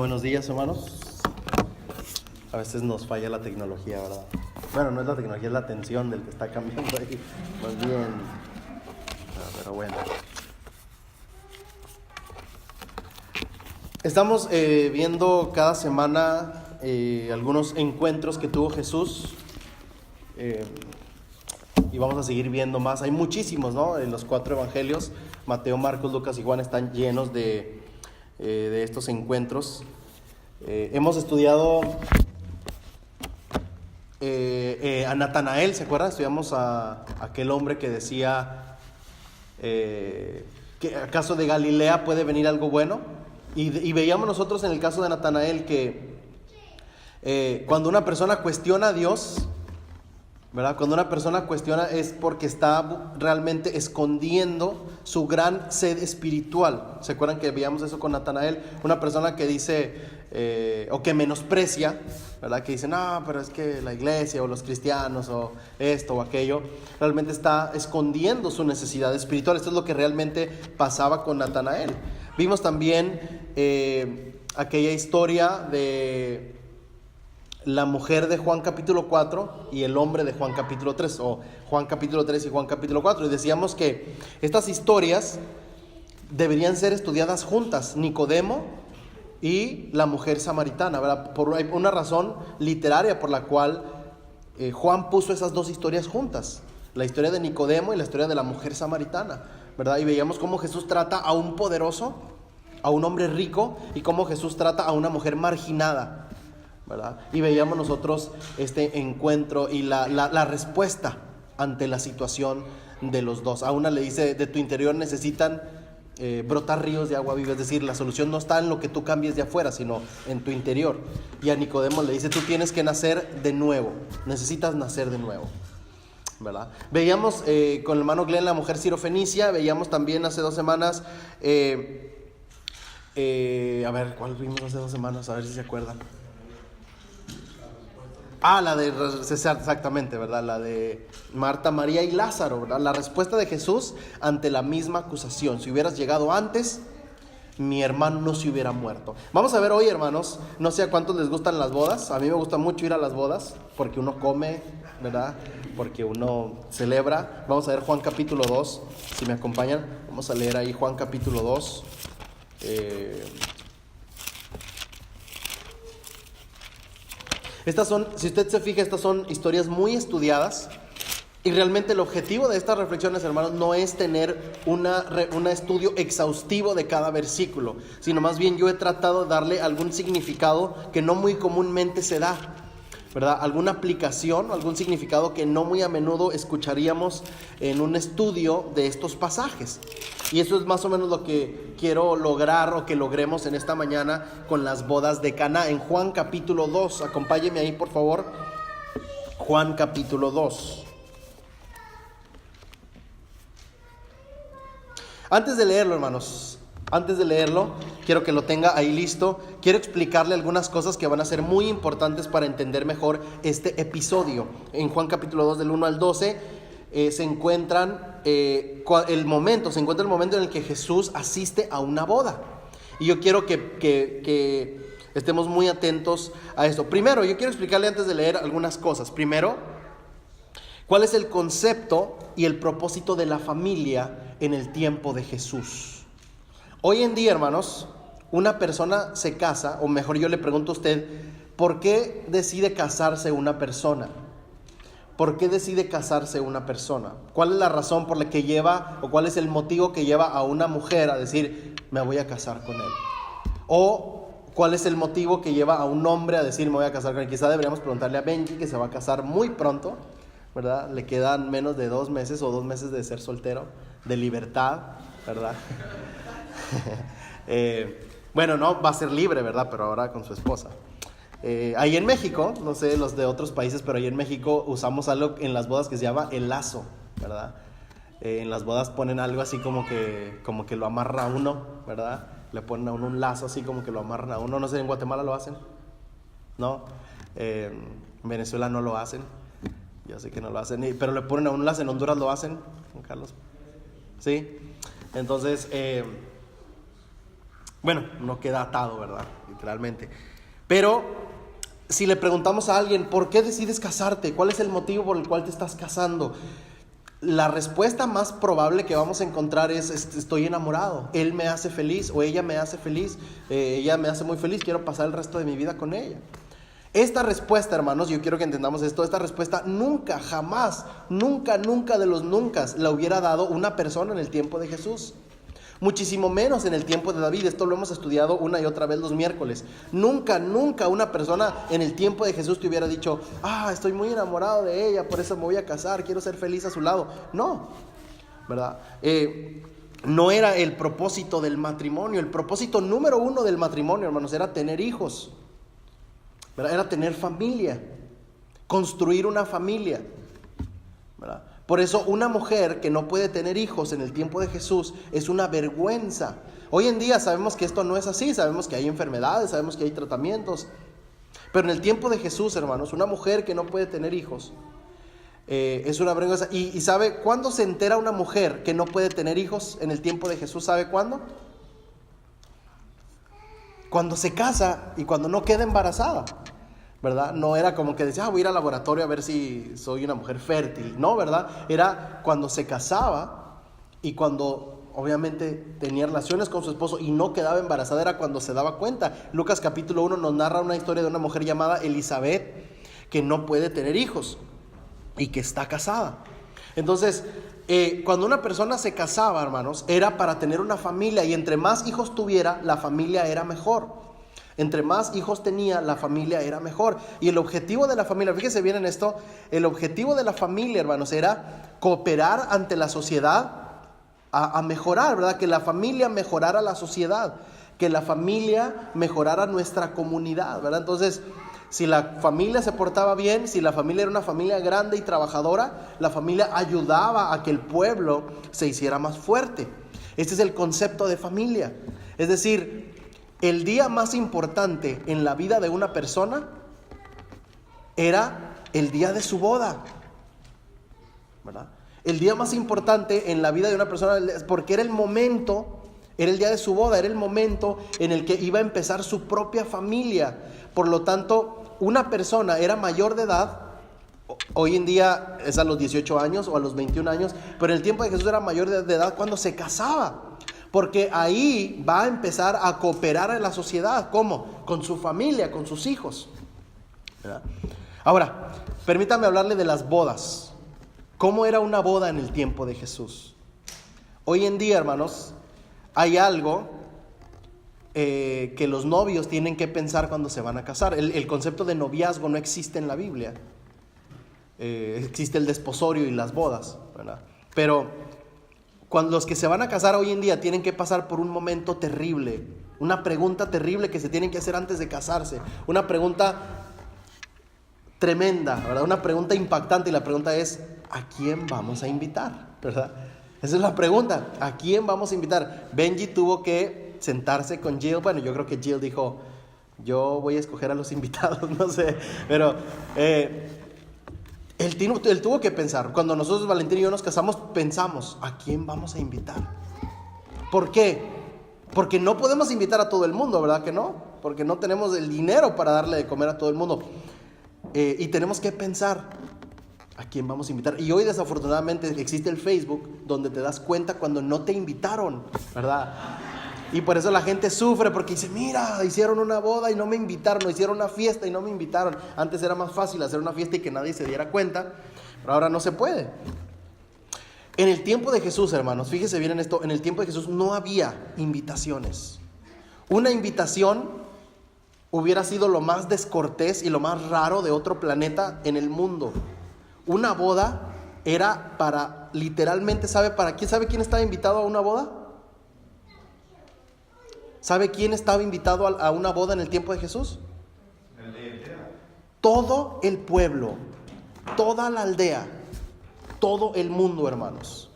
Buenos días, hermanos. A veces nos falla la tecnología, ¿verdad? Bueno, no es la tecnología, es la atención del que está cambiando ahí. Más bien. Pero bueno. Estamos viendo cada semana algunos encuentros que tuvo Jesús. Y vamos a seguir viendo más. Hay muchísimos, ¿no? En los 4 evangelios, Mateo, Marcos, Lucas y Juan, están llenos de estos encuentros. Hemos estudiado a Natanael, ¿se acuerdan? Estudiamos a aquel hombre que decía que ¿acaso de Galilea puede venir algo bueno? Y veíamos nosotros en el caso de Natanael que cuando una persona cuestiona a Dios, ¿verdad? Cuando una persona cuestiona es porque está realmente escondiendo su gran sed espiritual. ¿Se acuerdan que veíamos eso con Natanael? Una persona que dice o que menosprecia, ¿verdad? Que dice, no, pero es que la iglesia o los cristianos o esto o aquello, realmente está escondiendo su necesidad espiritual. Esto es lo que realmente pasaba con Natanael. Vimos también aquella historia de la mujer de Juan capítulo 4 y el hombre de Juan capítulo 3, o Juan capítulo 3 y Juan capítulo 4. Y decíamos que estas historias deberían ser estudiadas juntas, Nicodemo y la mujer samaritana, ¿verdad? Por una razón literaria por la cual Juan puso esas dos historias juntas, la historia de Nicodemo y la historia de la mujer samaritana, ¿verdad? Y veíamos cómo Jesús trata a un poderoso, a un hombre rico, y cómo Jesús trata a una mujer marginada, ¿verdad? Y veíamos nosotros este encuentro y la respuesta ante la situación de los dos. A una le dice, de tu interior necesitan brotar ríos de agua viva, es decir, la solución no está en lo que tú cambies de afuera, sino en tu interior. Y a Nicodemo le dice, tú tienes que nacer de nuevo, necesitas nacer de nuevo, ¿verdad? Veíamos con el hermano Glenn la mujer sirofenicia, veíamos también hace 2 semanas, a ver, ¿cuál vimos hace 2 semanas? A ver si se acuerdan. La de César, exactamente, ¿verdad? La de Marta, María y Lázaro, ¿verdad? La respuesta de Jesús ante la misma acusación. Si hubieras llegado antes, mi hermano no se hubiera muerto. Vamos a ver hoy, hermanos, no sé a cuántos les gustan las bodas. A mí me gusta mucho ir a las bodas, porque uno come, ¿verdad? Porque uno celebra. Vamos a ver Juan capítulo 2, si me acompañan. Vamos a leer ahí Juan capítulo 2. Estas son, si usted se fija, estas son historias muy estudiadas. Y realmente el objetivo de estas reflexiones, hermanos, no es tener un estudio exhaustivo de cada versículo, sino más bien yo he tratado de darle algún significado que no muy comúnmente se da, ¿verdad? Alguna aplicación, algún significado que no muy a menudo escucharíamos en un estudio de estos pasajes. Y eso es más o menos lo que quiero lograr o que logremos en esta mañana con las bodas de Caná. En Juan capítulo 2, acompáñeme ahí por favor. Juan capítulo 2. Antes de leerlo, hermanos, quiero que lo tenga ahí listo. Quiero explicarle algunas cosas que van a ser muy importantes para entender mejor este episodio. En Juan capítulo 2 del 1 al 12 se encuentra el momento en el que Jesús asiste a una boda. Y yo quiero que estemos muy atentos a esto. Primero, yo quiero explicarle antes de leer algunas cosas. Primero, ¿cuál es el concepto y el propósito de la familia en el tiempo de Jesús? Hoy en día, hermanos, una persona se casa, o mejor yo le pregunto a usted, ¿por qué decide casarse una persona? ¿Por qué decide casarse una persona? ¿Cuál es la razón por la que lleva, o cuál es el motivo que lleva a una mujer a decir, me voy a casar con él? O ¿cuál es el motivo que lleva a un hombre a decir, me voy a casar con él? Quizá deberíamos preguntarle a Benji, que se va a casar muy pronto, ¿verdad? Le quedan menos de 2 meses o 2 meses de ser soltero, de libertad, ¿verdad? Bueno, no, va a ser libre, ¿verdad? Pero ahora con su esposa. Ahí en México, no sé los de otros países, pero ahí en México usamos algo en las bodas que se llama el lazo, ¿verdad? En las bodas ponen algo así como que lo amarra a uno, ¿verdad? Le ponen a uno un lazo así como que lo amarran a uno. No sé, ¿en Guatemala lo hacen? ¿No? En Venezuela no lo hacen. Yo sé que no lo hacen, pero le ponen a un lazo. ¿En Honduras lo hacen, Juan Carlos? ¿Sí? Entonces, Bueno, no queda atado, ¿verdad? Literalmente. Pero si le preguntamos a alguien, ¿por qué decides casarte? ¿Cuál es el motivo por el cual te estás casando? La respuesta más probable que vamos a encontrar es estoy enamorado, él me hace feliz o ella me hace feliz, ella me hace muy feliz, quiero pasar el resto de mi vida con ella. Esta respuesta, hermanos, yo quiero que entendamos esto, esta respuesta nunca, jamás, nunca de los nunca la hubiera dado una persona en el tiempo de Jesús. Muchísimo menos en el tiempo de David. Esto lo hemos estudiado una y otra vez los miércoles. Nunca una persona en el tiempo de Jesús te hubiera dicho, estoy muy enamorado de ella, por eso me voy a casar, quiero ser feliz a su lado. No, ¿verdad? No era el propósito del matrimonio. El propósito número uno del matrimonio, hermanos, era tener hijos, ¿verdad? Era tener familia, construir una familia, ¿verdad? Por eso una mujer que no puede tener hijos en el tiempo de Jesús es una vergüenza. Hoy en día sabemos que esto no es así, sabemos que hay enfermedades, sabemos que hay tratamientos. Pero en el tiempo de Jesús, hermanos, una mujer que no puede tener hijos es una vergüenza. ¿Y sabe cuándo se entera una mujer que no puede tener hijos en el tiempo de Jesús? ¿Sabe cuándo? Cuando se casa y cuando no queda embarazada, ¿verdad? No era como que decía, voy a ir al laboratorio a ver si soy una mujer fértil. No, ¿verdad? Era cuando se casaba y cuando obviamente tenía relaciones con su esposo y no quedaba embarazada, era cuando se daba cuenta. Lucas capítulo 1 nos narra una historia de una mujer llamada Elizabeth que no puede tener hijos y que está casada. Entonces, cuando una persona se casaba, hermanos, era para tener una familia, y entre más hijos tuviera, la familia era mejor. Entre más hijos tenía, la familia era mejor. Y el objetivo de la familia, fíjese bien en esto, el objetivo de la familia, hermanos, era cooperar ante la sociedad a mejorar, ¿verdad? Que la familia mejorara la sociedad, que la familia mejorara nuestra comunidad, ¿verdad? Entonces, si la familia se portaba bien, si la familia era una familia grande y trabajadora, la familia ayudaba a que el pueblo se hiciera más fuerte. Este es el concepto de familia. Es decir, el día más importante en la vida de una persona era el día de su boda, ¿verdad? El día más importante en la vida de una persona, porque era el momento, era el día de su boda, era el momento en el que iba a empezar su propia familia. Por lo tanto, una persona era mayor de edad, hoy en día es a los 18 años o a los 21 años, pero en el tiempo de Jesús era mayor de edad cuando se casaba. Porque ahí va a empezar a cooperar en la sociedad. ¿Cómo? Con su familia, con sus hijos, ¿verdad? Ahora, permítame hablarle de las bodas. ¿Cómo era una boda en el tiempo de Jesús? Hoy en día, hermanos, hay algo que los novios tienen que pensar cuando se van a casar. El concepto de noviazgo no existe en la Biblia. Existe el desposorio y las bodas, ¿verdad? Pero cuando los que se van a casar hoy en día tienen que pasar por un momento terrible, una pregunta terrible que se tienen que hacer antes de casarse, una pregunta tremenda, ¿verdad? Una pregunta impactante, y la pregunta es, ¿a quién vamos a invitar? ¿Verdad? Esa es la pregunta, ¿a quién vamos a invitar? Benji tuvo que sentarse con Jill. Bueno, yo creo que Jill dijo, yo voy a escoger a los invitados, no sé, pero él tuvo que pensar. Cuando nosotros, Valentín y yo, nos casamos, pensamos, ¿a quién vamos a invitar? ¿Por qué? Porque no podemos invitar a todo el mundo, ¿verdad que no? Porque no tenemos el dinero para darle de comer a todo el mundo. Y tenemos que pensar, ¿a quién vamos a invitar? Y hoy, desafortunadamente, existe el Facebook, donde te das cuenta cuando no te invitaron, ¿verdad? Y por eso la gente sufre, porque dice, mira, hicieron una boda y no me invitaron, o hicieron una fiesta y no me invitaron. Antes era más fácil hacer una fiesta y que nadie se diera cuenta, pero ahora no se puede. En el tiempo de Jesús, hermanos, fíjese bien en esto, en el tiempo de Jesús no había invitaciones. Una invitación hubiera sido lo más descortés y lo más raro de otro planeta en el mundo. Una boda era para, literalmente, ¿sabe quién estaba invitado a una boda? ¿Sabe quién estaba invitado a una boda en el tiempo de Jesús? Todo el pueblo, toda la aldea, todo el mundo, hermanos.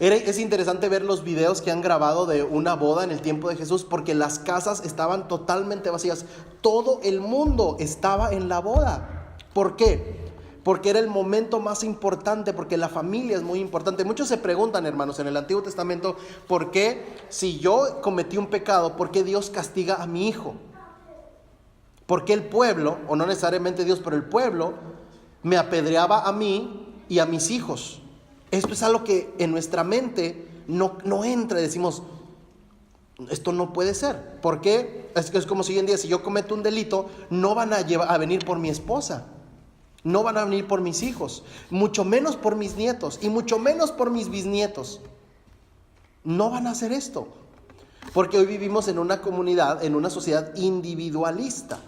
Es interesante ver los videos que han grabado de una boda en el tiempo de Jesús, porque las casas estaban totalmente vacías. Todo el mundo estaba en la boda. ¿Por qué? porque era el momento más importante, porque la familia es muy importante. Muchos se preguntan, hermanos, en el Antiguo Testamento, ¿por qué si yo cometí un pecado, por qué Dios castiga a mi hijo? ¿Por qué el pueblo, o no necesariamente Dios, pero el pueblo, me apedreaba a mí y a mis hijos? Esto es algo que en nuestra mente no entra y decimos, esto no puede ser. ¿Por qué? Es como si hoy en día, si yo cometo un delito, no van a venir por mi esposa, no van a venir por mis hijos, mucho menos por mis nietos y mucho menos por mis bisnietos. No van a hacer esto, porque hoy vivimos en una comunidad, en una sociedad individualista,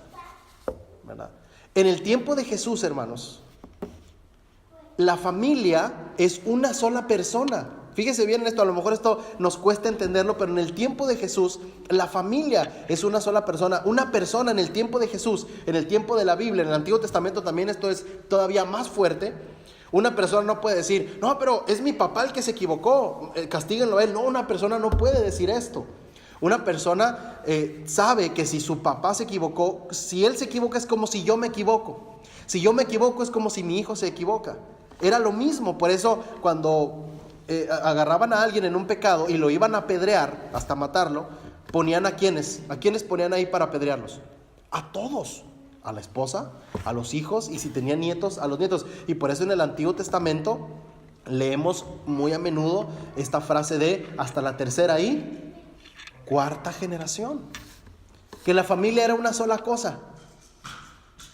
¿verdad? En el tiempo de Jesús, hermanos, la familia es una sola persona. Fíjese bien en esto, a lo mejor esto nos cuesta entenderlo, pero en el tiempo de Jesús, la familia es una sola persona. Una persona en el tiempo de Jesús, en el tiempo de la Biblia, en el Antiguo Testamento también esto es todavía más fuerte. Una persona no puede decir, no, pero es mi papá el que se equivocó, castíguenlo a él. No, una persona no puede decir esto. Una persona sabe que si su papá se equivocó, si él se equivoca es como si yo me equivoco. Si yo me equivoco es como si mi hijo se equivoca. Era lo mismo, por eso cuando agarraban a alguien en un pecado y lo iban a apedrear hasta matarlo, ponían ¿a quiénes ponían ahí para apedrearlos? A todos, a la esposa, a los hijos, y si tenían nietos, a los nietos. Y por eso en el Antiguo Testamento leemos muy a menudo esta frase de hasta la tercera y cuarta generación, que la familia era una sola cosa.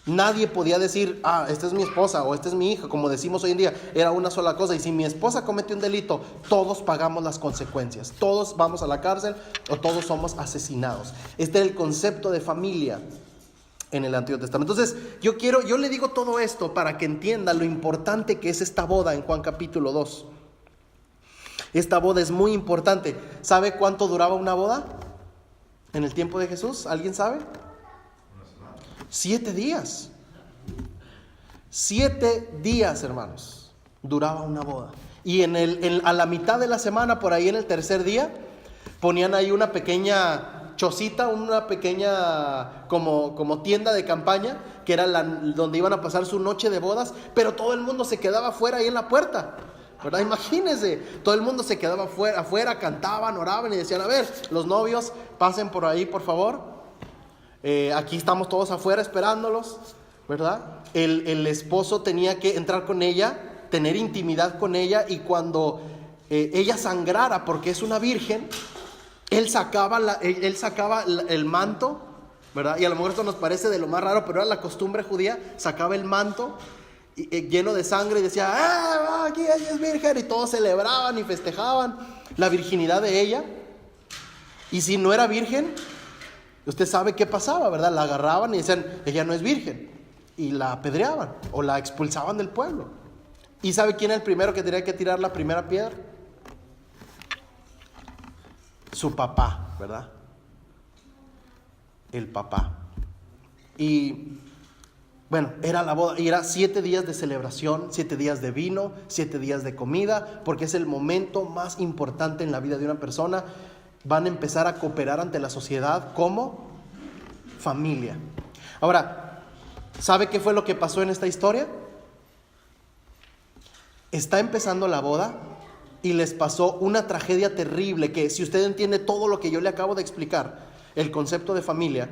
Nadie podía decir, esta es mi esposa o esta es mi hija, como decimos hoy en día. Era una sola cosa, y si mi esposa comete un delito, todos pagamos las consecuencias, todos vamos a la cárcel o todos somos asesinados. Este era el concepto de familia en el Antiguo Testamento. Entonces yo le digo todo esto para que entienda lo importante que es esta boda en Juan capítulo 2. Esta boda es muy importante. ¿Sabe cuánto duraba una boda en el tiempo de Jesús? ¿Alguien sabe? 7 días. 7 días, hermanos, duraba una boda. Y a la mitad de la semana, por ahí en el tercer día, ponían ahí una pequeña chocita, una pequeña como tienda de campaña, que era donde iban a pasar su noche de bodas, pero todo el mundo se quedaba afuera ahí en la puerta, ¿verdad? Imagínense, todo el mundo se quedaba afuera, cantaban, oraban y decían, a ver, los novios, pasen por ahí, por favor. Aquí estamos todos afuera esperándolos, ¿verdad? El esposo tenía que entrar con ella, tener intimidad con ella, y cuando ella sangrara, porque es una virgen, él sacaba el manto, ¿verdad? Y a lo mejor esto nos parece de lo más raro, pero era la costumbre judía. Sacaba el manto lleno de sangre y decía, aquí ella es virgen, y todos celebraban y festejaban la virginidad de ella. Y si no era virgen, usted sabe qué pasaba, ¿verdad? La agarraban y decían, ella no es virgen, y la apedreaban o la expulsaban del pueblo. ¿Y sabe quién es el primero que tenía que tirar la primera piedra? Su papá, ¿verdad? El papá. Y bueno, era la boda, y era 7 días de celebración, 7 días de vino, 7 días de comida, porque es el momento más importante en la vida de una persona. Van a empezar a cooperar ante la sociedad como familia. Ahora, ¿sabe qué fue lo que pasó en esta historia? Está empezando la boda y les pasó una tragedia terrible, que si usted entiende todo lo que yo le acabo de explicar, el concepto de familia,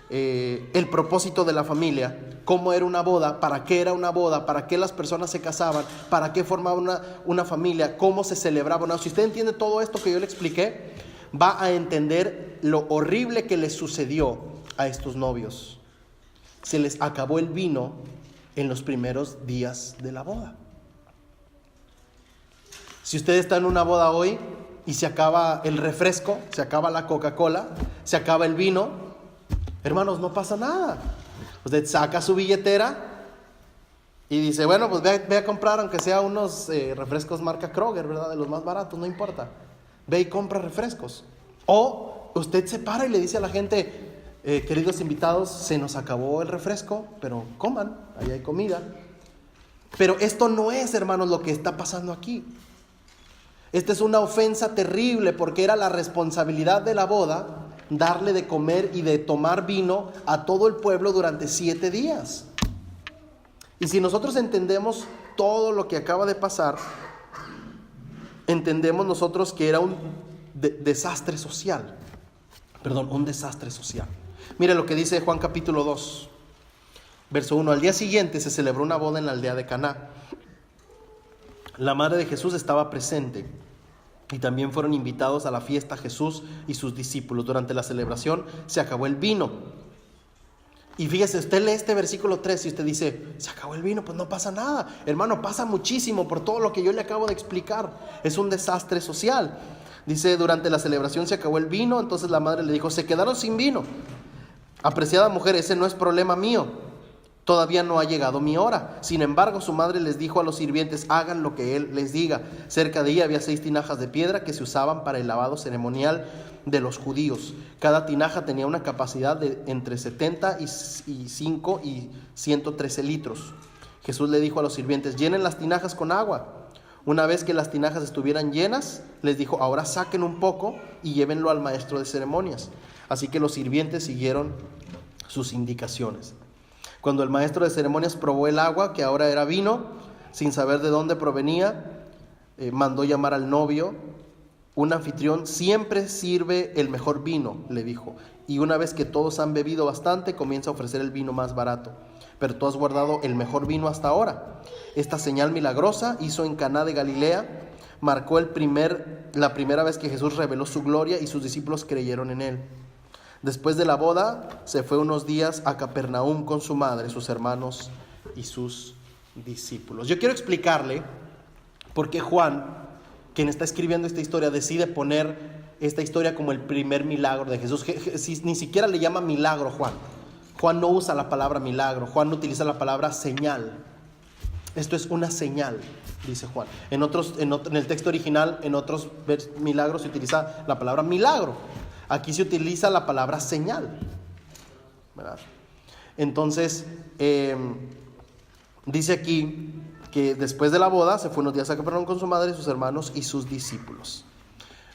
el propósito de la familia, cómo era una boda, para qué era una boda, para qué las personas se casaban, para qué formaban una familia, cómo se celebraba. Si usted entiende todo esto que yo le expliqué, va a entender lo horrible que les sucedió a estos novios. Se les acabó el vino en los primeros días de la boda. Si usted está en una boda hoy y se acaba el refresco, se acaba la Coca-Cola, se acaba el vino, hermanos, no pasa nada. Usted saca su billetera y dice, bueno, pues ve a comprar aunque sea unos refrescos marca Kroger, ¿verdad? De los más baratos, no importa. Ve y compra refrescos. O usted se para y le dice a la gente, queridos invitados, se nos acabó el refresco, pero coman, ahí hay comida. Pero esto no es, hermanos, lo que está pasando aquí. Esta es una ofensa terrible, porque era la responsabilidad de la boda darle de comer y de tomar vino a todo el pueblo durante 7 días. Y si nosotros entendemos todo lo que acaba de pasar, entendemos nosotros que era un desastre social. Un desastre social. Mire lo que dice Juan capítulo 2, verso 1. Al día siguiente se celebró una boda en la aldea de Caná. La madre de Jesús estaba presente y también fueron invitados a la fiesta Jesús y sus discípulos. Durante la celebración se acabó el vino. Y fíjese, usted lee este versículo 3 y usted dice, se acabó el vino, pues no pasa nada. Hermano, pasa muchísimo por todo lo que yo le acabo de explicar. Es un desastre social. Dice, durante la celebración se acabó el vino. Entonces la madre le dijo, se quedaron sin vino. Apreciada mujer, ese no es problema mío. Todavía no ha llegado mi hora. Sin embargo, su madre les dijo a los sirvientes, hagan lo que él les diga. Cerca de ella había 6 tinajas de piedra que se usaban para el lavado ceremonial de los judíos. Cada tinaja tenía una capacidad de entre 75 y 113 litros. Jesús le dijo a los sirvientes, llenen las tinajas con agua. Una vez que las tinajas estuvieran llenas, les dijo, ahora saquen un poco y llévenlo al maestro de ceremonias. Así que los sirvientes siguieron sus indicaciones. Cuando el maestro de ceremonias probó el agua, que ahora era vino, sin saber de dónde provenía, mandó llamar al novio. Un anfitrión siempre sirve el mejor vino, le dijo, y una vez que todos han bebido bastante, comienza a ofrecer el vino más barato. Pero tú has guardado el mejor vino hasta ahora. Esta señal milagrosa hizo en Caná de Galilea, marcó la primera vez que Jesús reveló su gloria y sus discípulos creyeron en él. Después de la boda, se fue unos días a Capernaum con su madre, sus hermanos y sus discípulos. Yo quiero explicarle por qué Juan, quien está escribiendo esta historia, decide poner esta historia como el primer milagro de Jesús. Ni siquiera le llama milagro Juan. Juan no usa la palabra milagro. Juan utiliza la palabra señal. Esto es una señal, dice Juan. En el texto original, en otros milagros se utiliza la palabra milagro. Aquí se utiliza la palabra señal, ¿verdad? Entonces, dice aquí que después de la boda se fue unos días a Capernaum con su madre, sus hermanos y sus discípulos.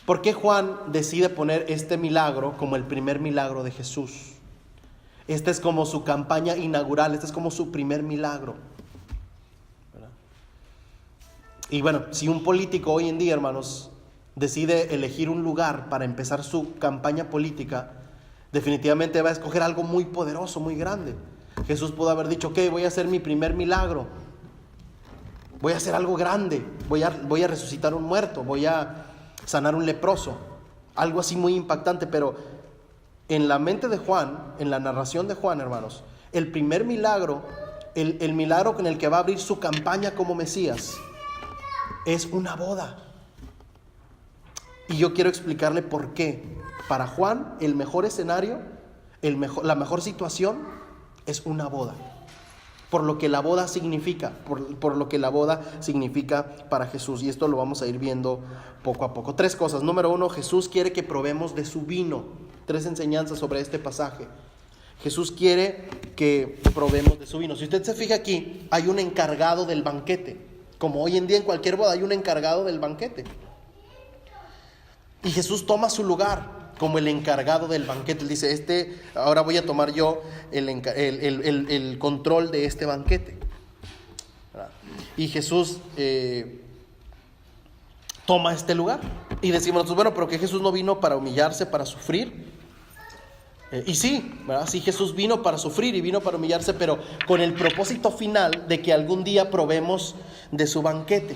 ¿Por qué Juan decide poner este milagro como el primer milagro de Jesús? Este es como su campaña inaugural, este es como su primer milagro, ¿verdad? Y bueno, si un político hoy en día, hermanos, decide elegir un lugar para empezar su campaña política, definitivamente va a escoger algo muy poderoso, muy grande. Jesús pudo haber dicho, ok, voy a hacer mi primer milagro, voy a hacer algo grande, voy a resucitar un muerto, voy a sanar un leproso, algo así muy impactante. Pero en la mente de Juan, en la narración de Juan, hermanos, el primer milagro, el milagro con el que va a abrir su campaña como Mesías, es una boda. Y yo quiero explicarle por qué. Para Juan, el mejor escenario, la mejor situación es una boda. Por lo que la boda significa, por lo que la boda significa para Jesús. Y esto lo vamos a ir viendo poco a poco. 3 cosas. Número 1, Jesús quiere que probemos de su vino. 3 enseñanzas sobre este pasaje. Jesús quiere que probemos de su vino. Si usted se fija aquí, hay un encargado del banquete. Como hoy en día en cualquier boda hay un encargado del banquete. Y Jesús toma su lugar como el encargado del banquete. Él dice, ahora voy a tomar yo el control de este banquete. ¿Verdad? Y Jesús toma este lugar. Y decimos nosotros, bueno, pero que Jesús no vino para humillarse, para sufrir. Y sí, ¿verdad? Sí, Jesús vino para sufrir y vino para humillarse, pero con el propósito final de que algún día probemos de su banquete.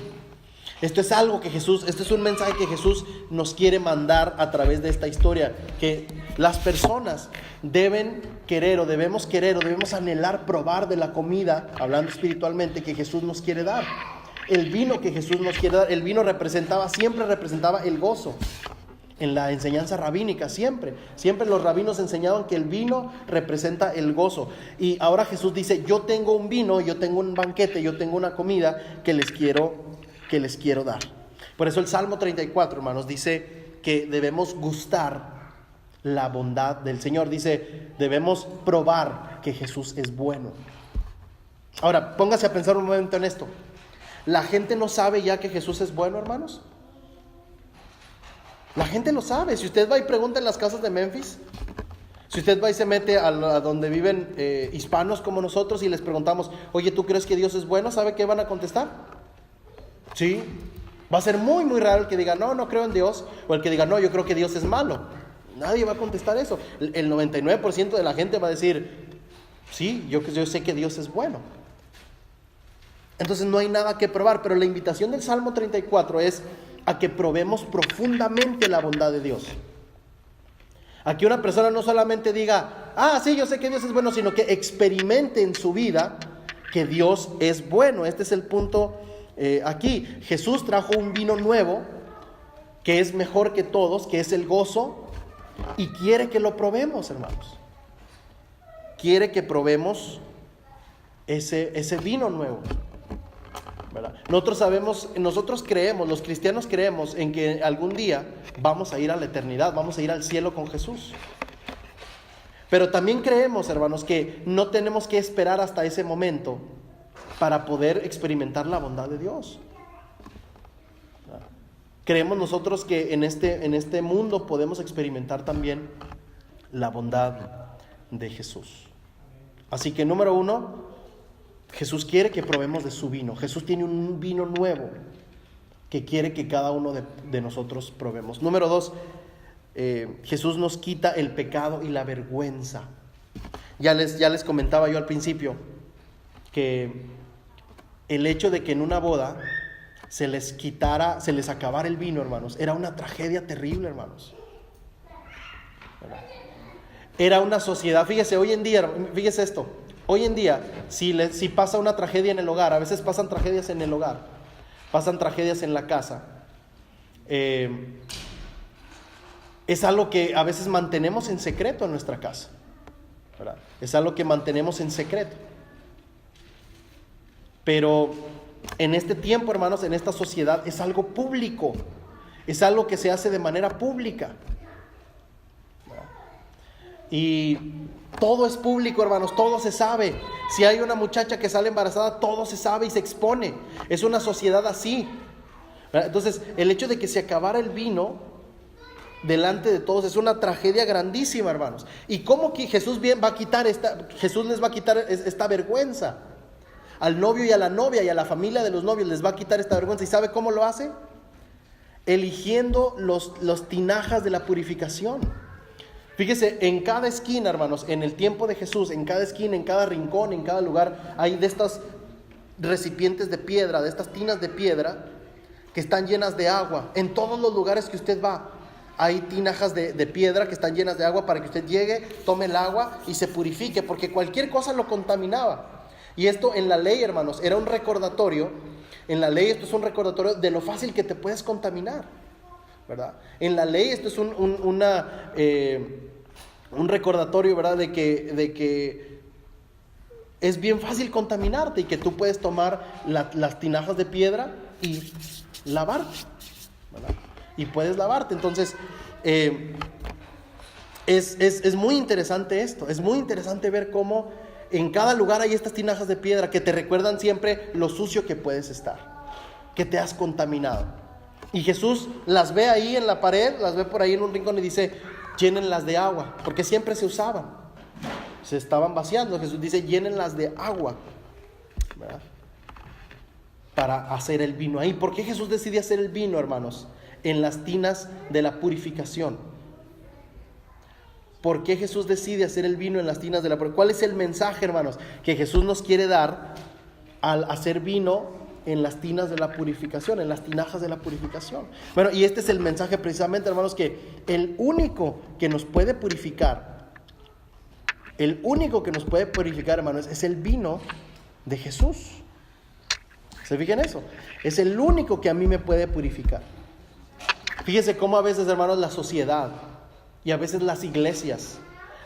Esto es algo que este es un mensaje que Jesús nos quiere mandar a través de esta historia, que las personas debemos anhelar probar de la comida, hablando espiritualmente, que Jesús nos quiere dar. El vino que Jesús nos quiere dar, el vino siempre representaba el gozo. En la enseñanza rabínica, siempre los rabinos enseñaban que el vino representa el gozo. Y ahora Jesús dice, yo tengo un vino, yo tengo un banquete, yo tengo una comida que les quiero dar. Por eso el Salmo 34, hermanos, dice que debemos gustar la bondad del Señor. Dice, debemos probar que Jesús es bueno. Ahora, póngase a pensar un momento en esto. ¿La gente no sabe ya que Jesús es bueno, hermanos? La gente lo sabe. Si usted va y pregunta en las casas de Memphis, Si usted va y se mete a donde viven hispanos como nosotros y les preguntamos, oye, ¿tú crees que Dios es bueno? ¿Sabe qué van a contestar? Sí. Va a ser muy, muy raro el que diga, no, no creo en Dios, o el que diga, no, yo creo que Dios es malo. Nadie va a contestar eso. El 99% de la gente va a decir, sí, yo sé que Dios es bueno. Entonces no hay nada que probar, pero la invitación del Salmo 34 es a que probemos profundamente la bondad de Dios. A que una persona no solamente diga, sí, yo sé que Dios es bueno, sino que experimente en su vida que Dios es bueno. Este es el punto aquí. Jesús trajo un vino nuevo, que es mejor que todos, que es el gozo, y quiere que lo probemos, hermanos. Quiere que probemos ese vino nuevo, ¿verdad? Nosotros creemos, los cristianos creemos en que algún día vamos a ir a la eternidad, vamos a ir al cielo con Jesús. Pero también creemos, hermanos, que no tenemos que esperar hasta ese momento para poder experimentar la bondad de Dios. Creemos nosotros que en este mundo podemos experimentar también la bondad de Jesús. Así que número 1, Jesús quiere que probemos de su vino. Jesús tiene un vino nuevo que quiere que cada uno de nosotros probemos. Número 2, Jesús nos quita el pecado y la vergüenza. Ya les comentaba yo al principio que el hecho de que en una boda se les acabara el vino, hermanos, era una tragedia terrible, hermanos. Era una sociedad, fíjese esto. Hoy en día, si pasa una tragedia en el hogar, a veces pasan tragedias en el hogar, pasan tragedias en la casa, es algo que a veces mantenemos en secreto en nuestra casa, ¿verdad? Es algo que mantenemos en secreto. Pero en este tiempo, hermanos, en esta sociedad, es algo público, es algo que se hace de manera pública. Y todo es público, hermanos, todo se sabe. Si hay una muchacha que sale embarazada, todo se sabe y se expone. Es una sociedad así, ¿verdad? Entonces, el hecho de que se acabara el vino delante de todos es una tragedia grandísima, hermanos. ¿Y cómo que Jesús les va a quitar esta vergüenza? Al novio y a la novia y a la familia de los novios les va a quitar esta vergüenza. ¿Y sabe cómo lo hace? Eligiendo los tinajas de la purificación. Fíjese, en cada esquina, hermanos, en el tiempo de Jesús, en cada esquina, en cada rincón, en cada lugar, hay de estas recipientes de piedra, de estas tinas de piedra que están llenas de agua. En todos los lugares que usted va, hay tinajas de piedra que están llenas de agua para que usted llegue, tome el agua y se purifique, porque cualquier cosa lo contaminaba. Y esto en la ley, hermanos, era un recordatorio. En la ley esto es un recordatorio de lo fácil que te puedes contaminar, ¿verdad? En la ley esto es un recordatorio, ¿verdad? De que es bien fácil contaminarte y que tú puedes tomar las tinajas de piedra y lavarte, ¿verdad? Y puedes lavarte. Entonces es muy interesante esto. Es muy interesante ver cómo en cada lugar hay estas tinajas de piedra que te recuerdan siempre lo sucio que puedes estar, que te has contaminado. Y Jesús las ve ahí en la pared, las ve por ahí en un rincón y dice, llénenlas de agua, porque siempre se usaban, se estaban vaciando. Jesús dice, llénenlas de agua, ¿verdad? Para hacer el vino ahí. ¿Por qué Jesús decide hacer el vino, hermanos? En las tinas de la purificación. ¿Por qué Jesús decide hacer el vino en las tinas de la purificación? ¿Cuál es el mensaje, hermanos, que Jesús nos quiere dar al hacer vino en las tinas de la purificación, en las tinajas de la purificación? Bueno, y este es el mensaje precisamente, hermanos, que el único que nos puede purificar, hermanos, es el vino de Jesús. ¿Se fijan eso? Es el único que a mí me puede purificar. Fíjese cómo a veces, hermanos, la sociedad y a veces las iglesias,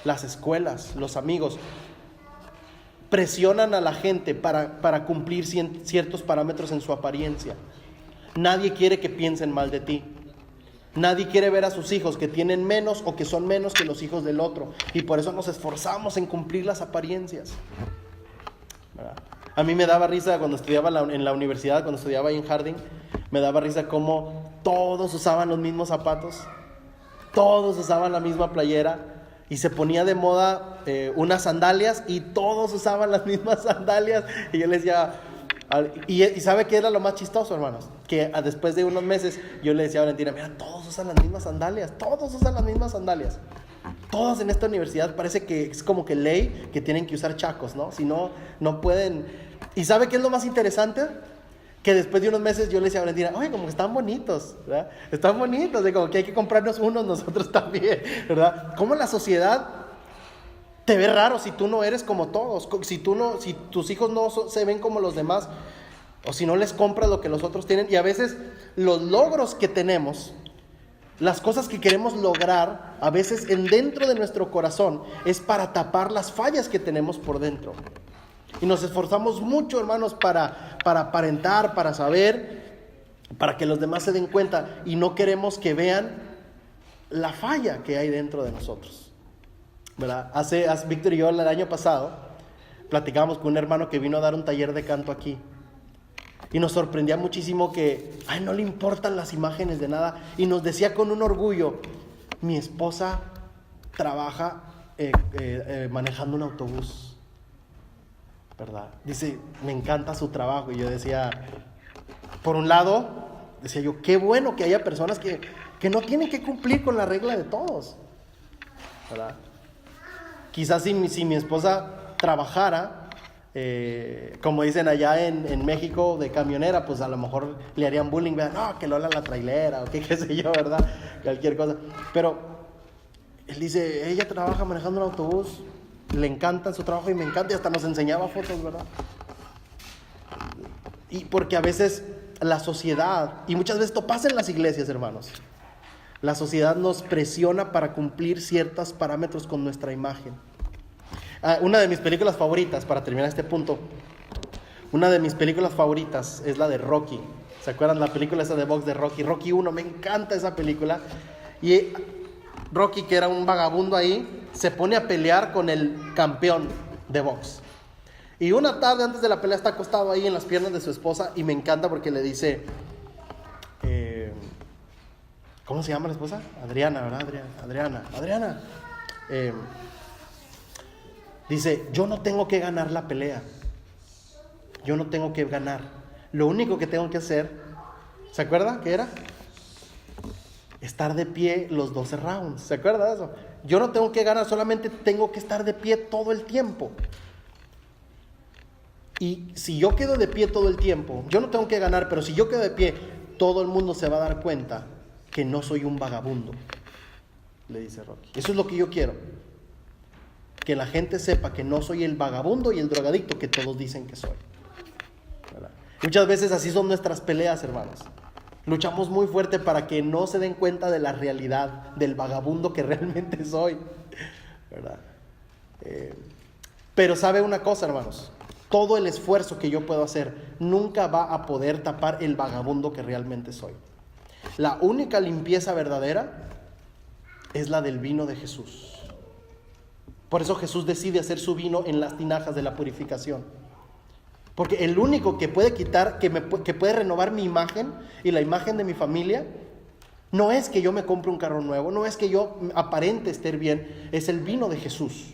las escuelas, los amigos presionan a la gente para cumplir ciertos parámetros en su apariencia. Nadie quiere que piensen mal de ti. Nadie quiere ver a sus hijos que tienen menos o que son menos que los hijos del otro. Y por eso nos esforzamos en cumplir las apariencias, ¿verdad? A mí me daba risa cuando estudiaba en la universidad, cuando estudiaba ahí en Harding, me daba risa cómo todos usaban los mismos zapatos, todos usaban la misma playera. Y se ponía de moda unas sandalias y todos usaban las mismas sandalias. Y yo le decía, y ¿sabe qué era lo más chistoso, hermanos? Que después de unos meses yo le decía a Valentina, mira, todos usan las mismas sandalias, todos usan las mismas sandalias. Todos en esta universidad parece que es como que ley que tienen que usar chacos, ¿no? Si no, no pueden. ¿Y sabe qué es lo más interesante? Que después de unos meses yo le decía a Valentina, oye, como que están bonitos, ¿verdad? Están bonitos, de como que hay que comprarnos unos nosotros también, ¿verdad? Como la sociedad te ve raro si tú no eres como todos, si tus hijos no se ven como los demás, o si no les compras lo que los otros tienen. Y a veces los logros que tenemos, las cosas que queremos lograr, a veces dentro de nuestro corazón, es para tapar las fallas que tenemos por dentro. Y nos esforzamos mucho, hermanos, para aparentar, para saber, para que los demás se den cuenta. Y no queremos que vean la falla que hay dentro de nosotros, ¿verdad? Víctor y yo el año pasado platicábamos con un hermano que vino a dar un taller de canto aquí. Y nos sorprendía muchísimo que no le importan las imágenes de nada. Y nos decía con un orgullo, mi esposa trabaja manejando un autobús, ¿verdad? Dice, me encanta su trabajo. Y yo decía, por un lado, decía yo, qué bueno que haya personas que no tienen que cumplir con la regla de todos, ¿verdad? Quizás si mi esposa trabajara, como dicen allá en México, de camionera, pues a lo mejor le harían bullying, ¿verdad? No, que Lola la trailera, o qué sé yo, ¿verdad? Cualquier cosa. Pero él dice, ella trabaja manejando un autobús, le encanta su trabajo y me encanta, y hasta nos enseñaba fotos, ¿verdad? Y porque a veces la sociedad, y muchas veces esto pasa en las iglesias, hermanos, la sociedad nos presiona para cumplir ciertos parámetros con nuestra imagen. Una de mis películas favoritas, para terminar este punto, una de mis películas favoritas es la de Rocky. ¿Se acuerdan la película esa de box de Rocky? Rocky 1, me encanta esa película. Y Rocky, que era un vagabundo ahí, se pone a pelear con el campeón de box. Y una tarde antes de la pelea está acostado ahí en las piernas de su esposa, y me encanta porque le dice, ¿cómo se llama la esposa? Adriana, ¿verdad? Adriana. Dice, yo no tengo que ganar la pelea. Yo no tengo que ganar. Lo único que tengo que hacer, ¿se acuerda qué era? Estar de pie los 12 rounds. ¿Se acuerda de eso? Yo no tengo que ganar, solamente tengo que estar de pie todo el tiempo. Y si yo quedo de pie todo el tiempo, yo no tengo que ganar, pero si yo quedo de pie, todo el mundo se va a dar cuenta que no soy un vagabundo, le dice Rocky. Eso es lo que yo quiero. Que la gente sepa que no soy el vagabundo y el drogadicto que todos dicen que soy, ¿verdad? Muchas veces así son nuestras peleas, hermanos. Luchamos muy fuerte para que no se den cuenta de la realidad del vagabundo que realmente soy, ¿verdad? Pero sabe una cosa, hermanos, todo el esfuerzo que yo puedo hacer nunca va a poder tapar el vagabundo que realmente soy. La única limpieza verdadera es la del vino de Jesús. Por eso Jesús decide hacer su vino en las tinajas de la purificación. Porque el único que puede quitar, que puede renovar mi imagen y la imagen de mi familia, no es que yo me compre un carro nuevo, no es que yo aparente estar bien, es el vino de Jesús.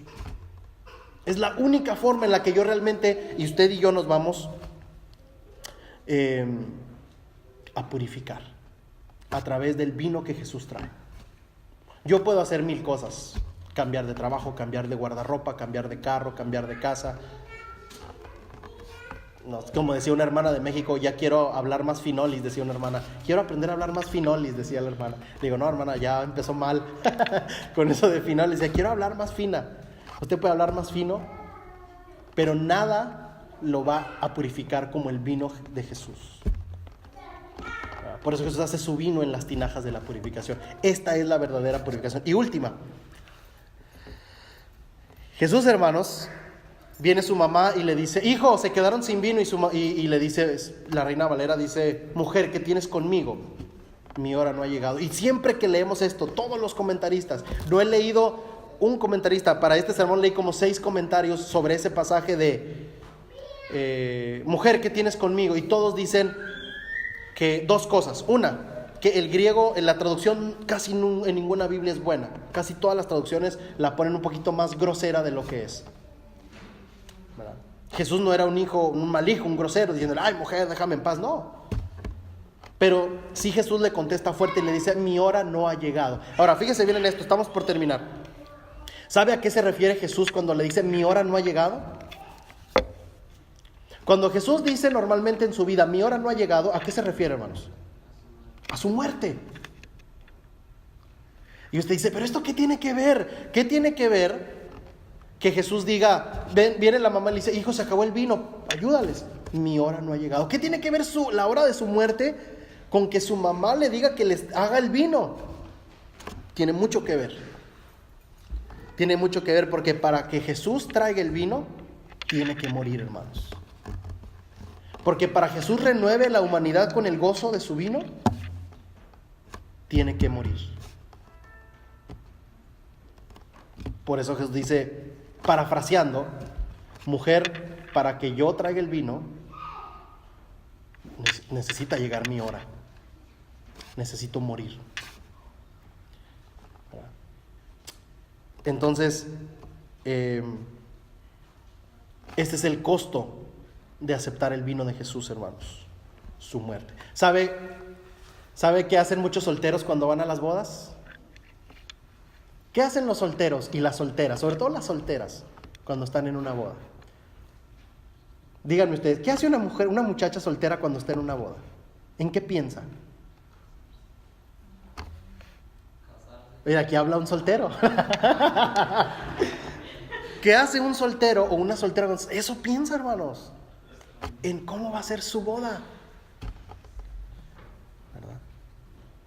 Es la única forma en la que yo realmente, y usted y yo nos vamos a purificar, a través del vino que Jesús trae. Yo puedo hacer 1000 cosas, cambiar de trabajo, cambiar de guardarropa, cambiar de carro, cambiar de casa. No, como decía una hermana de México, ya quiero hablar más finolis, decía una hermana. Quiero aprender a hablar más finolis, decía la hermana. Digo, no, hermana, ya empezó mal con eso de finolis. Decía, quiero hablar más fina. Usted puede hablar más fino, pero nada lo va a purificar como el vino de Jesús. Por eso Jesús hace su vino en las tinajas de la purificación. Esta es la verdadera purificación. Y última, Jesús, hermanos, viene su mamá y le dice, hijo, se quedaron sin vino, y le dice, la Reina Valera dice, mujer, ¿qué tienes conmigo? Mi hora no ha llegado. Y siempre que leemos esto, todos los comentaristas, no he leído un comentarista, para este sermón leí como 6 comentarios sobre ese pasaje de mujer, ¿qué tienes conmigo? Y todos dicen que 2 cosas. Una, que el griego, en la traducción casi en ninguna Biblia es buena. Casi todas las traducciones la ponen un poquito más grosera de lo que es. ¿Verdad? Jesús no era un mal hijo, un grosero, diciendo, ay mujer, déjame en paz, no. Pero sí Jesús le contesta fuerte y le dice, mi hora no ha llegado. Ahora, fíjese bien en esto, estamos por terminar. ¿Sabe a qué se refiere Jesús cuando le dice, mi hora no ha llegado? Cuando Jesús dice normalmente en su vida, mi hora no ha llegado, ¿a qué se refiere, hermanos? A su muerte. Y usted dice, pero ¿esto qué tiene que ver? ¿Qué tiene que ver que Jesús diga, viene la mamá y le dice, hijo, se acabó el vino, ayúdales, mi hora no ha llegado? ¿Qué tiene que ver la hora de su muerte con que su mamá le diga que les haga el vino? Tiene mucho que ver. Tiene mucho que ver porque para que Jesús traiga el vino, tiene que morir, hermanos. Porque para Jesús renueve la humanidad con el gozo de su vino, tiene que morir. Por eso Jesús dice, parafraseando, mujer, para que yo traiga el vino, necesita llegar mi hora. Necesito morir. Entonces, este es el costo de aceptar el vino de Jesús, hermanos. Su muerte. ¿Sabe qué hacen muchos solteros cuando van a las bodas? ¿Qué hacen los solteros y las solteras? Sobre todo las solteras, cuando están en una boda. Díganme ustedes, ¿qué hace una muchacha soltera cuando está en una boda? ¿En qué piensa? Mira, aquí habla un soltero. ¿Qué hace un soltero o una soltera? Eso piensa, hermanos, en cómo va a ser su boda. ¿Verdad?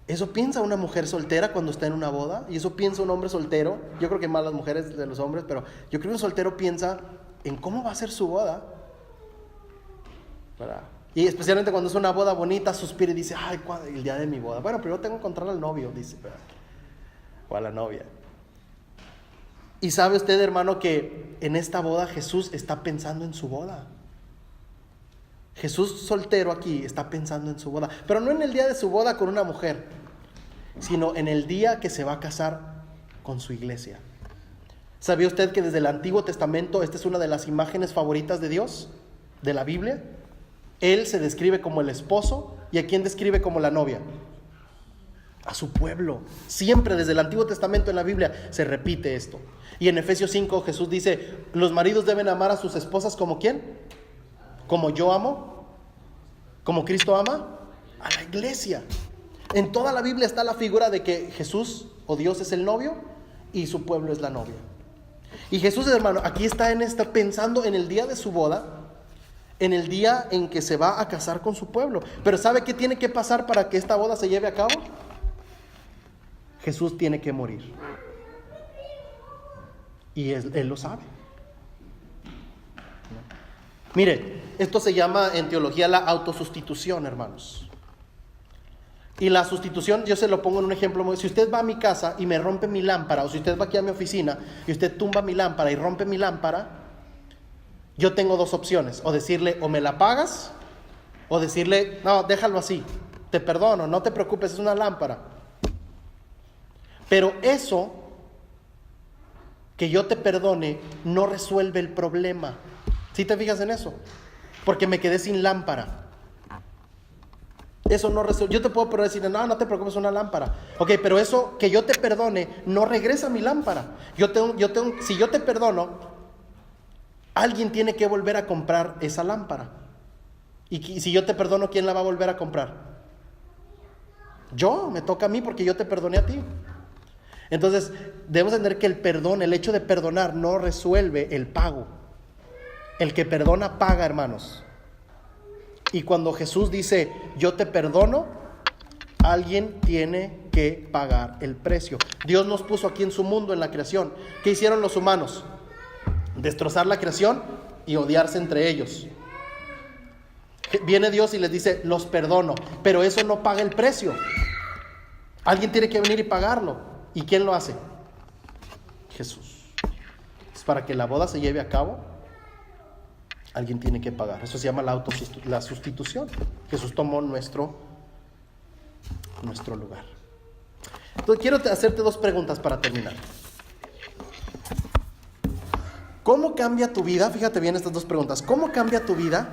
Eso piensa una mujer soltera cuando está en una boda. Y eso piensa un hombre soltero. Yo creo que más las mujeres de los hombres, pero yo creo que un soltero piensa en cómo va a ser su boda. ¿Verdad? Y especialmente cuando es una boda bonita, suspira y dice, ay, el día de mi boda. Bueno, primero tengo que encontrar al novio, dice, ¿verdad? O a la novia. Y sabe usted, hermano, que en esta boda Jesús está pensando en su boda. Jesús soltero aquí está pensando en su boda, pero no en el día de su boda con una mujer, sino en el día que se va a casar con su iglesia. ¿Sabía usted que desde el Antiguo Testamento esta es una de las imágenes favoritas de Dios, de la Biblia? Él se describe como el esposo, ¿y a quién describe como la novia? A su pueblo. Siempre desde el Antiguo Testamento en la Biblia se repite esto. Y en Efesios 5 Jesús dice, los maridos deben amar a sus esposas como ¿quién? Como yo amo, como Cristo ama a la iglesia. En toda la Biblia está la figura de que Jesús o Dios es el novio y su pueblo es la novia. Y Jesús, hermano, aquí está pensando en el día de su boda, en el día en que se va a casar con su pueblo. Pero ¿sabe qué tiene que pasar para que esta boda se lleve a cabo? Jesús tiene que morir. Y él lo sabe. Mire, esto se llama en teología la autosustitución, hermanos. Y la sustitución, yo se lo pongo en un ejemplo. Si usted va a mi casa y me rompe mi lámpara, o si usted va aquí a mi oficina y usted tumba mi lámpara y rompe mi lámpara, yo tengo dos opciones. O decirle, o me la pagas, o decirle, no, déjalo así, te perdono, no te preocupes, es una lámpara. Pero eso, que yo te perdone, no resuelve el problema. ¿Sí te fijas en eso? Porque me quedé sin lámpara. Eso no resuelve. Yo te puedo decir, no te preocupes, es una lámpara. Ok, pero eso que yo te perdone no regresa mi lámpara. Si yo te perdono, alguien tiene que volver a comprar esa lámpara. Y si yo te perdono, ¿quién la va a volver a comprar? Me toca a mí porque yo te perdoné a ti. Entonces, debemos entender que el perdón, el hecho de perdonar, no resuelve el pago. El que perdona paga, hermanos. Y cuando Jesús dice, yo te perdono, alguien tiene que pagar el precio. Dios nos puso aquí en su mundo, en la creación. ¿Qué hicieron los humanos? Destrozar la creación y odiarse entre ellos. Viene Dios y les dice, los perdono, pero eso no paga el precio. Alguien tiene que venir y pagarlo. ¿Y quién lo hace? Jesús. Es para que la boda se lleve a cabo, alguien tiene que pagar. Eso se llama la sustitución. Jesús tomó nuestro nuestro lugar. Entonces quiero hacerte dos preguntas para terminar. ¿Cómo cambia tu vida? Fíjate bien estas dos preguntas. ¿Cómo cambia tu vida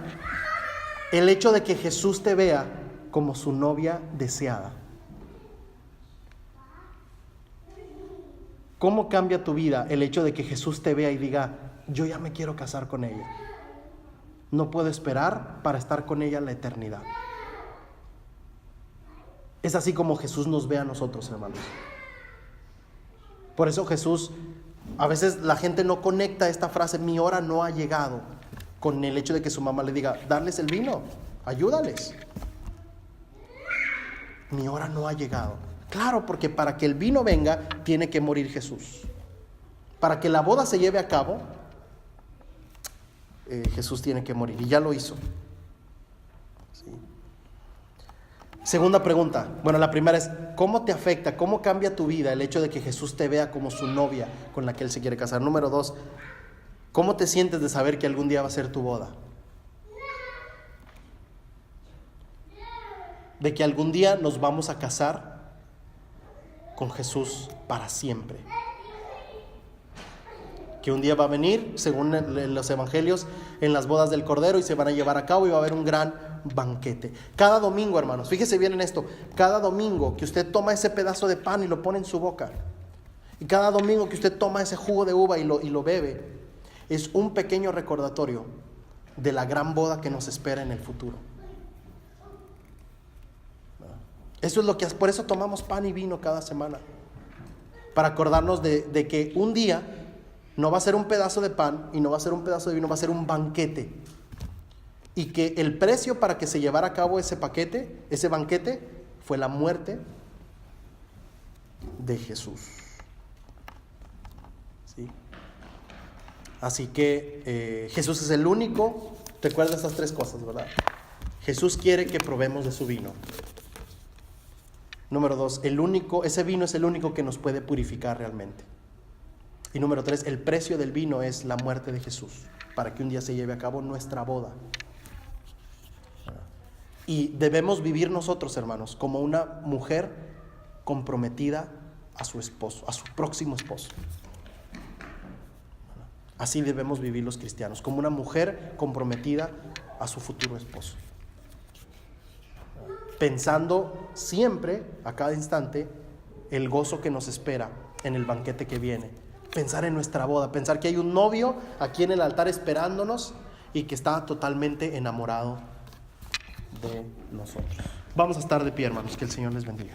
el hecho de que Jesús te vea como su novia deseada? ¿Cómo cambia tu vida el hecho de que Jesús te vea y diga, yo ya me quiero casar con ella? No puedo esperar para estar con ella en la eternidad. Es así como Jesús nos ve a nosotros, hermanos. Por eso Jesús, a veces la gente no conecta esta frase, mi hora no ha llegado, con el hecho de que su mamá le diga, darles el vino, ayúdales. Mi hora no ha llegado. Claro, porque para que el vino venga, tiene que morir Jesús. Para que la boda se lleve a cabo, Jesús tiene que morir, y ya lo hizo. ¿Sí? Segunda pregunta. Bueno, la primera es, ¿cómo te afecta, cómo cambia tu vida el hecho de que Jesús te vea como su novia con la que Él se quiere casar? Número dos, ¿cómo te sientes de saber que algún día va a ser tu boda? De que algún día nos vamos a casar con Jesús para siempre. Que un día va a venir, según los evangelios, en las bodas del Cordero, y se van a llevar a cabo y va a haber un gran banquete. Cada domingo, hermanos, fíjese bien en esto, cada domingo que usted toma ese pedazo de pan y lo pone en su boca, y cada domingo que usted toma ese jugo de uva y lo bebe, es un pequeño recordatorio de la gran boda que nos espera en el futuro. Eso es lo que, por eso tomamos pan y vino cada semana, para acordarnos de que un día no va a ser un pedazo de pan y no va a ser un pedazo de vino, va a ser un banquete. Y que el precio para que se llevara a cabo ese banquete, fue la muerte de Jesús. ¿Sí? Así que Jesús es el único, recuerda estas tres cosas, ¿verdad? Jesús quiere que probemos de su vino. Número dos, ese vino es el único que nos puede purificar realmente. Y número tres, el precio del vino es la muerte de Jesús, para que un día se lleve a cabo nuestra boda. Y debemos vivir nosotros, hermanos, como una mujer comprometida a su esposo, a su próximo esposo. Así debemos vivir los cristianos, como una mujer comprometida a su futuro esposo. Pensando siempre, a cada instante, el gozo que nos espera en el banquete que viene. Pensar en nuestra boda, pensar que hay un novio aquí en el altar esperándonos y que está totalmente enamorado de nosotros. Vamos a estar de pie, hermanos, que el Señor les bendiga.